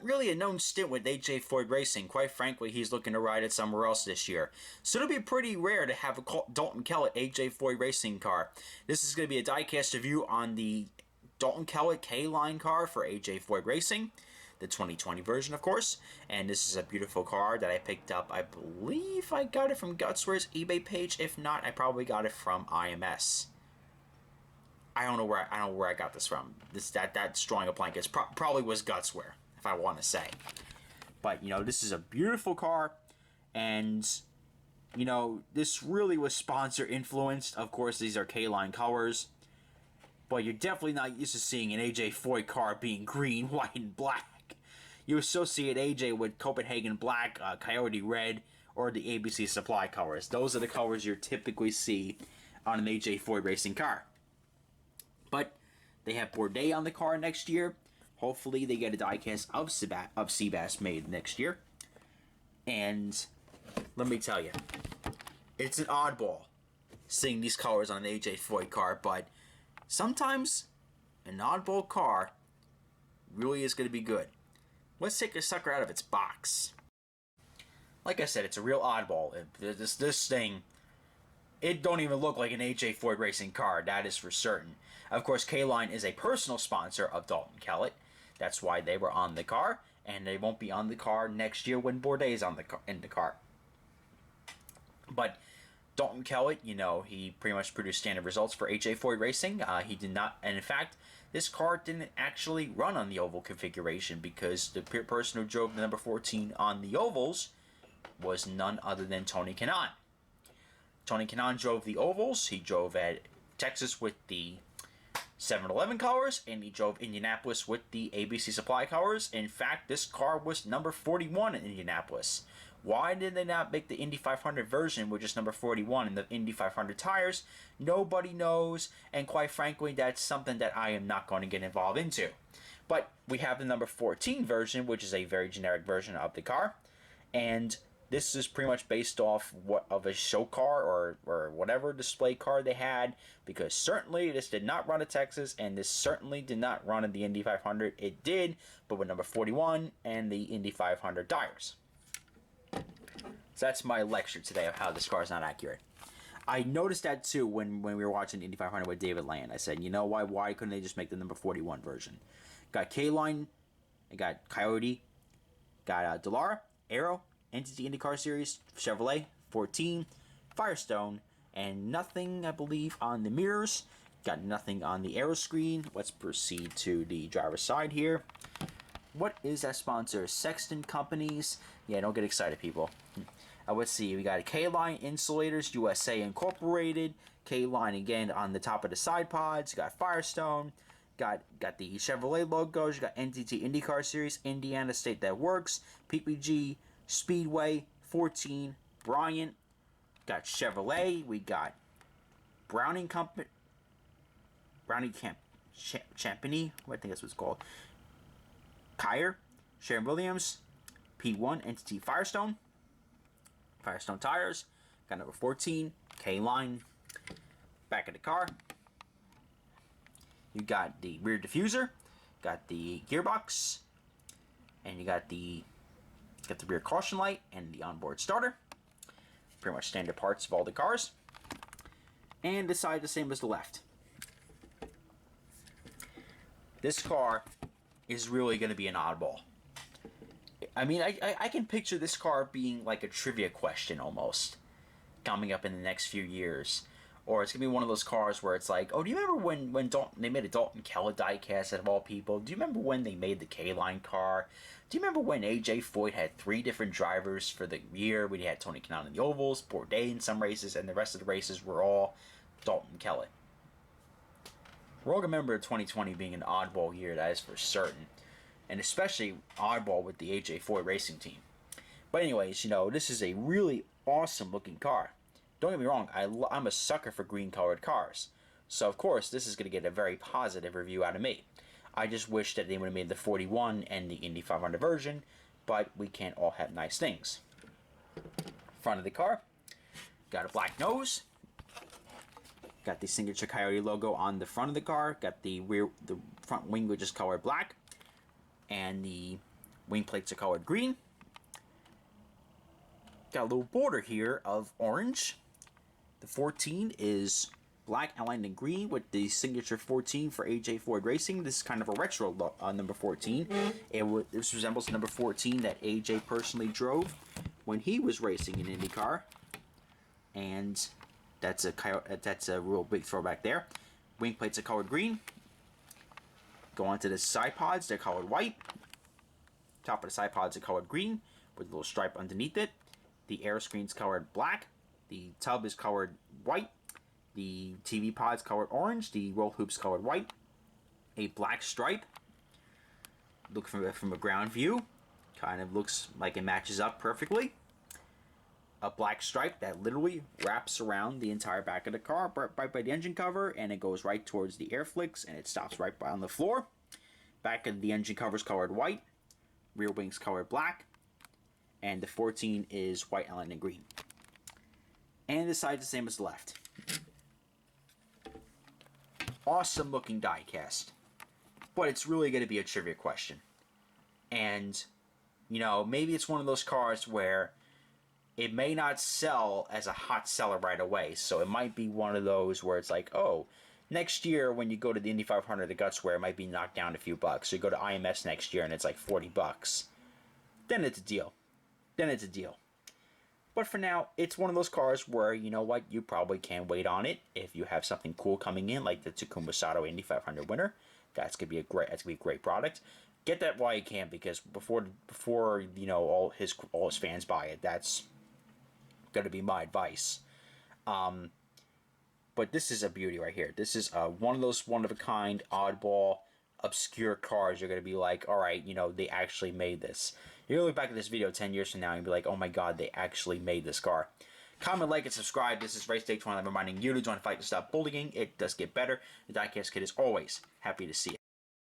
not really a known stint with AJ Foyt Racing. Quite frankly, he's looking to ride it somewhere else this year. So it'll be pretty rare to have a Dalton Kellett AJ Foyt Racing car. This is going to be a diecast review on the Dalton Kellett K-Line car for AJ Foyt Racing. The 2020 version, of course. And this is a beautiful car that I picked up. I believe I got it from Gutsware's eBay page. If not, I probably got it from IMS. I don't know where I got this from. That's drawing a blank. It probably was Gutsware, if I want to say. But, this is a beautiful car, and, this really was sponsor influenced. Of course, these are K-Line colors, but you're definitely not used to seeing an AJ Foyt car being green, white, and black. You associate AJ with Copenhagen black, Coyote red, or the ABC Supply colors. Those are the colors you typically see on an AJ Foyt Racing car. But they have Bourdais on the car next year. Hopefully they get a diecast of Seabass made next year. And let me tell you, it's an oddball seeing these colors on an AJ Foyt car, but sometimes an oddball car really is going to be good. Let's take a sucker out of its box. Like I said, it's a real oddball. This thing, it don't even look like an AJ Foyt Racing car, that is for certain. Of course, K-Line is a personal sponsor of Dalton Kellett. That's why they were on the car, and they won't be on the car next year when Bourdais is in the car. But Dalton Kellett, he pretty much produced standard results for AJ Foyt Racing. He did not, and in fact, this car didn't actually run on the oval configuration because the person who drove the number 14 on the ovals was none other than Tony Kanaan. Tony Kanaan drove the ovals. He drove at Texas with the 7-Eleven colors, and he drove Indianapolis with the ABC Supply colors. In fact, this car was number 41 in Indianapolis. Why did they not make the Indy 500 version with just number 41 in the Indy 500 tires? Nobody knows, and quite frankly, that's something that I am not going to get involved into. But we have the number 14 version, which is a very generic version of the car, and this is pretty much based off of a show car or whatever display car they had, because certainly this did not run at Texas, and this certainly did not run in the Indy 500. It did, but with number 41 and the Indy 500 tires. So that's my lecture today of how this car is not accurate. I noticed that too when we were watching Indy 500 with David Land. I said, why couldn't they just make the number 41 version? Got K-Line, I got Coyote, got Dallara, Aero, Entity IndyCar Series, Chevrolet, 14, Firestone, and nothing, I believe, on the mirrors. Got nothing on the aero screen. Let's proceed to the driver's side here. What is that sponsor? Sexton Companies. Yeah, don't get excited, people. Let's see. We got K-Line Insulators USA Incorporated. K-Line again on the top of the side pods. Got Firestone. Got the Chevrolet logos. You got NTT IndyCar Series, Indiana State That Works, PPG, Speedway, 14, Bryant, got Chevrolet, we got Browning Company, Champagny, I think that's what it's called, Kyer, Sherwin Williams, P1, Entity Firestone tires, got number 14, K-Line, back of the car, you got the rear diffuser, got the gearbox, and you got the rear caution light and the onboard starter. Pretty much standard parts of all the cars. And the side the same as the left. This car is really going to be an oddball. I mean, I can picture this car being like a trivia question almost, coming up in the next few years. Or it's going to be one of those cars where it's like, oh, do you remember when they made a Dalton Kellett diecast out of all people? Do you remember when they made the K-Line car? Do you remember when AJ Foyt had 3 different drivers for the year? We had Tony Kanaan in the ovals, Bourdais in some races, and the rest of the races were all Dalton Kellett. We're all going to remember 2020 being an oddball year, that is for certain. And especially oddball with the AJ Foyt Racing team. But anyways, this is a really awesome looking car. Don't get me wrong, I'm a sucker for green-colored cars. So, of course, this is going to get a very positive review out of me. I just wish that they would have made the 41 and the Indy 500 version, but we can't all have nice things. Front of the car, got a black nose. Got the signature Coyote logo on the front of the car. Got the front wing, which is colored black. And the Wing plates are colored green. Got a little border here of orange. The 14 is black outlined in green with the signature 14 for AJ Foyt Racing. This is kind of a retro look on number 14. This resembles the number 14 that AJ personally drove when he was racing in IndyCar. And that's a real big throwback there. Wing plates are colored green. Go on to the side pods, they're colored white. Top of the side pods are colored green with a little stripe underneath it. The air screen's colored black. The tub is colored white. The TV pod's colored orange. The roll hoop's colored white. A black stripe. Look from a ground view. Kind of looks like it matches up perfectly. A black stripe that literally wraps around the entire back of the car, right by the engine cover, and it goes right towards the air flicks, and it stops right on the floor. Back of the engine cover is colored white. Rear wing's colored black. And the 14 is white outlined in green. And the side's the same as the left. Awesome looking diecast. But it's really going to be a trivia question. And, you know, maybe it's one of those cars where it may not sell as a hot seller right away. So it might be one of those where it's like, oh, next year when you go to the Indy 500, the Gutswear, it might be knocked down a few bucks. So you go to IMS next year and it's like 40 bucks. Then it's a deal. But for now, it's one of those cars where, you know what, you probably can wait on it if you have something cool coming in, like the Takuma Sato Indy 500 winner. That's gonna be a great product. Get that while you can, because before you know all his fans buy it, that's gonna be my advice. But this is a beauty right here. This is one of those one of a kind, oddball, obscure cars. You're gonna be like, all right, you know, they actually made this. You're going to look back at this video 10 years from now and be like, oh my god, they actually made this car. Comment, like, and subscribe. This is Race Day 29, reminding you to join the fight to stop bullying. It does get better. The Diecast Kid is always happy to see it.